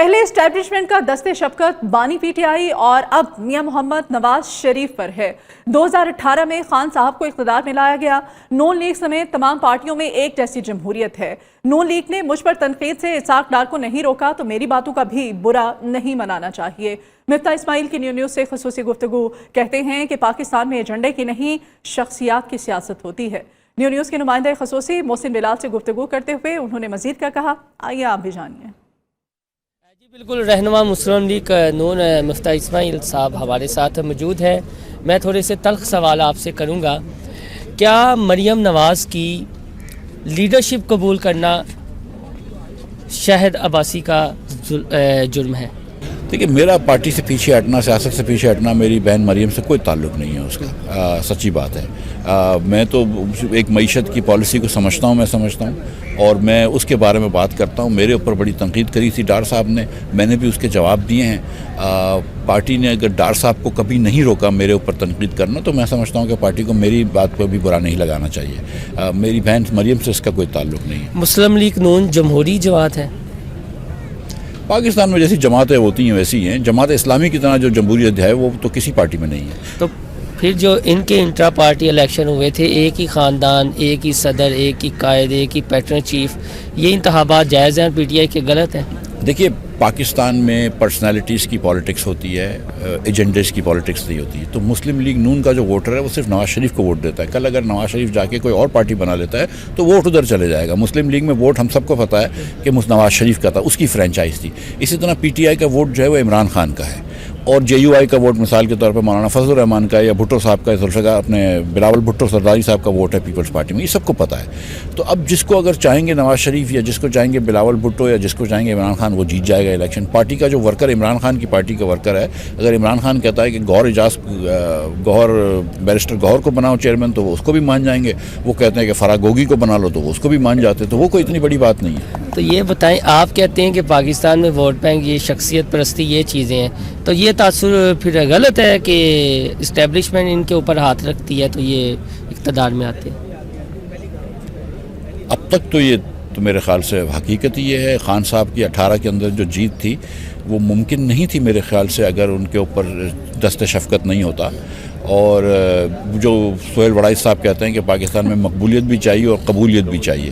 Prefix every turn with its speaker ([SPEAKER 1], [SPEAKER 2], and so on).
[SPEAKER 1] پہلے اسٹیبلشمنٹ کا دست شفقت بانی پی ٹی آئی اور اب میاں محمد نواز شریف پر ہے۔ 2018 میں خان صاحب کو اقتدار میں لایا گیا۔ نون لیگ سمیت تمام پارٹیوں میں ایک جیسی جمہوریت ہے۔ نون لیگ نے مجھ پر تنقید سے اسحاق ڈار کو نہیں روکا تو میری باتوں کا بھی برا نہیں منانا چاہیے۔ مفتاح اسماعیل کی نیو سے خصوصی گفتگو، کہتے ہیں کہ پاکستان میں ایجنڈے کی نہیں شخصیات کی سیاست ہوتی ہے۔ نیو کے نمائندہ خصوصی محسن بلال سے گفتگو کرتے ہوئے انہوں نے مزید کیا کہا، آئیے آپ بھی جانیے۔
[SPEAKER 2] بالکل، رہنما مسلم لیگ نون مفتاح اسماعیل صاحب ہمارے ساتھ موجود ہے۔ میں تھوڑے سے تلخ سوال آپ سے کروں گا، کیا مریم نواز کی لیڈرشپ قبول کرنا شاہد عباسی کا جرم ہے؟
[SPEAKER 3] دیکھیے، میرا پارٹی سے پیچھے ہٹنا، سیاست سے پیچھے ہٹنا میری بہن مریم سے کوئی تعلق نہیں ہے اس کا، سچی بات ہے۔ میں تو ایک معیشت کی پالیسی کو سمجھتا ہوں اور میں اس کے بارے میں بات کرتا ہوں۔ میرے اوپر بڑی تنقید کری تھی ڈار صاحب نے، میں نے بھی اس کے جواب دیے ہیں۔ پارٹی نے اگر ڈار صاحب کو کبھی نہیں روکا میرے اوپر تنقید کرنا، تو میں سمجھتا ہوں کہ پارٹی کو میری بات کو بھی برا نہیں لگانا چاہیے۔ میری بہن مریم سے اس کا کوئی تعلق نہیں ہے۔
[SPEAKER 2] مسلم لیگ نون جمہوری جماعت ہے؟
[SPEAKER 3] پاکستان میں جیسی جماعتیں ہوتی ہیں ویسی ہیں۔ جماعت اسلامی کی طرح جو جمہوریت ہے وہ تو کسی پارٹی میں نہیں ہے۔
[SPEAKER 2] تو پھر جو ان کے انٹرا پارٹی الیکشن ہوئے تھے، ایک ہی خاندان، ایک ہی صدر، ایک ہی قائد، ایک ہی پیٹرن چیف، یہ انتخابات جائز ہیں پی ٹی آئی کے غلط ہیں؟
[SPEAKER 3] دیکھیے، پاکستان میں پرسنالٹیز کی پالیٹکس ہوتی ہے، ایجنڈیز کی پالیٹکس نہیں ہوتی۔ تو مسلم لیگ نون کا جو ووٹر ہے وہ صرف نواز شریف کو ووٹ دیتا ہے۔ کل اگر نواز شریف جا کے کوئی اور پارٹی بنا لیتا ہے تو ووٹ ادھر چلے جائے گا۔ مسلم لیگ میں ووٹ ہم سب کو پتہ ہے کہ نواز شریف کا تھا، اس کی فرینچائز تھی۔ اسی طرح پی ٹی آئی کا ووٹ جو ہے وہ عمران خان کا ہے، اور جے یو آئی کا ووٹ مثال کے طور پر مولانا فضل الرحمان کا، یا بھٹو صاحب کا، ذوالفقار اپنے بلاول بھٹو سرداری صاحب کا ووٹ ہے پیپلز پارٹی میں، یہ سب کو پتہ ہے۔ تو اب جس کو اگر چاہیں گے نواز شریف، یا جس کو چاہیں گے بلاول بھٹو، یا جس کو چاہیں گے عمران خان، وہ جیت جائے گا الیکشن۔ پارٹی کا جو ورکر عمران خان کی پارٹی کا ورکر ہے، اگر عمران خان کہتا ہے کہ بیرسٹر گوہر کو بناؤ چیئرمین، تو وہ اس کو بھی مان جائیں گے۔ وہ کہتے ہیں کہ فرا گوگی کو بنا لو، تو وہ اس کو بھی مان جاتے ہیں۔ تو وہ کوئی اتنی بڑی بات نہیں ہے۔
[SPEAKER 2] تو یہ بتائیں، آپ کہتے ہیں کہ پاکستان میں ووٹ بینک، یہ شخصیت پرستی، یہ چیزیں ہیں، تو یہ تاثر پھر غلط ہے کہ اسٹیبلشمنٹ ان کے اوپر ہاتھ رکھتی ہے تو یہ اقتدار میں آتے ہیں؟
[SPEAKER 3] اب تک تو یہ تو میرے خیال سے حقیقت یہ ہے۔ خان صاحب کی 18 کے اندر جو جیت تھی وہ ممکن نہیں تھی میرے خیال سے، اگر ان کے اوپر دست شفقت نہیں ہوتا۔ اور جو سہیل وڑائی صاحب کہتے ہیں کہ پاکستان میں مقبولیت بھی چاہیے اور قبولیت بھی چاہیے۔